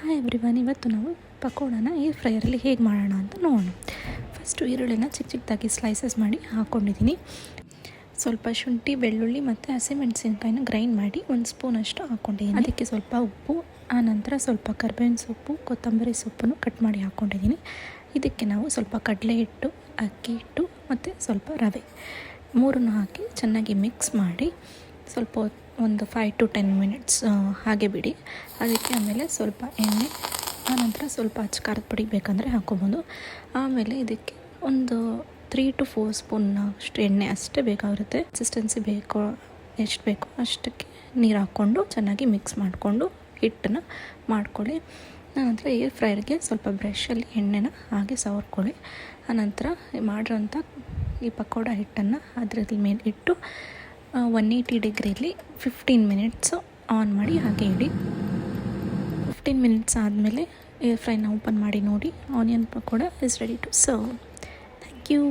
Hi everyone, ಇವತ್ತು ನಾವು ಪಕೋಡನ air ಫ್ರೈಯರಲ್ಲಿ ಹೇಗೆ ಮಾಡೋಣ ಅಂತ ನೋಡೋಣ. ಫಸ್ಟು ಈರುಳ್ಳಿನ ಚಿಕ್ಕ ಚಿಕ್ಕದಾಗಿ ಸ್ಲೈಸಸ್ ಮಾಡಿ ಹಾಕ್ಕೊಂಡಿದ್ದೀನಿ. ಸ್ವಲ್ಪ ಶುಂಠಿ, ಬೆಳ್ಳುಳ್ಳಿ ಮತ್ತು ಹಸಿಮೆಣಸಿನ್ಕಾಯಿನ ಗ್ರೈಂಡ್ ಮಾಡಿ 1 ಸ್ಪೂನಷ್ಟು ಹಾಕ್ಕೊಂಡಿದ್ದೀನಿ. ಅದಕ್ಕೆ ಸ್ವಲ್ಪ ಉಪ್ಪು, ಆನಂತರ ಸ್ವಲ್ಪ ಕರ್ಬೇವಿನ ಸೊಪ್ಪು, ಕೊತ್ತಂಬರಿ ಸೊಪ್ಪನ್ನು ಕಟ್ ಮಾಡಿ ಹಾಕ್ಕೊಂಡಿದ್ದೀನಿ. ಇದಕ್ಕೆ ನಾವು ಸ್ವಲ್ಪ ಕಡಲೆ ಹಿಟ್ಟು, ಅಕ್ಕಿ ಹಿಟ್ಟು ಮತ್ತು ಸ್ವಲ್ಪ ರವೆ ಮೂರನ್ನು ಹಾಕಿ ಚೆನ್ನಾಗಿ ಮಿಕ್ಸ್ ಮಾಡಿ ಸ್ವಲ್ಪ ಒಂದು 5 to 10 ಮಿನಿಟ್ಸ್ ಹಾಗೆ ಬಿಡಿ. ಅದಕ್ಕೆ ಆಮೇಲೆ ಸ್ವಲ್ಪ ಎಣ್ಣೆ, ಆನಂತರ ಸ್ವಲ್ಪ ಖಾರದ ಪುಡಿ ಬೇಕಂದರೆ ಹಾಕ್ಕೊಬೋದು. ಆಮೇಲೆ ಇದಕ್ಕೆ ಒಂದು 3 to 4 ಸ್ಪೂನ್ ಅಷ್ಟು ಎಣ್ಣೆ ಅಷ್ಟೇ ಬೇಕಾಗಿರುತ್ತೆ. ಕನ್ಸಿಸ್ಟೆನ್ಸಿ ಬೇಕೋ ಎಷ್ಟು ಬೇಕೋ ಅಷ್ಟಕ್ಕೆ ನೀರು ಹಾಕ್ಕೊಂಡು ಚೆನ್ನಾಗಿ ಮಿಕ್ಸ್ ಮಾಡಿಕೊಂಡು ಹಿಟ್ಟನ್ನು ಮಾಡ್ಕೊಳ್ಳಿ. ಆನಂತರ ಏರ್ ಫ್ರೈಯರ್ಗೆ ಸ್ವಲ್ಪ ಬ್ರಷಲ್ಲಿ ಎಣ್ಣೆನ ಹಾಗೆ ಸವರ್ಕೊಳ್ಳಿ. ಆನಂತರ ಮಾಡಿರೋಂಥ ಈ ಪಕೋಡ ಹಿಟ್ಟನ್ನು ಅದರಲ್ಲಿ ಮೇಲೆ ಇಟ್ಟು 180 ಡಿಗ್ರಿಲಿ 15 ಮಿನಿಟ್ಸು ಆನ್ ಮಾಡಿ ಹಾಗೆ ಇಡಿ. 15 ಮಿನಿಟ್ಸ್ ಆದಮೇಲೆ ಏರ್ ಫ್ರೈನ ಓಪನ್ ಮಾಡಿ ನೋಡಿ. Onion pakoda is ready to serve. Thank you.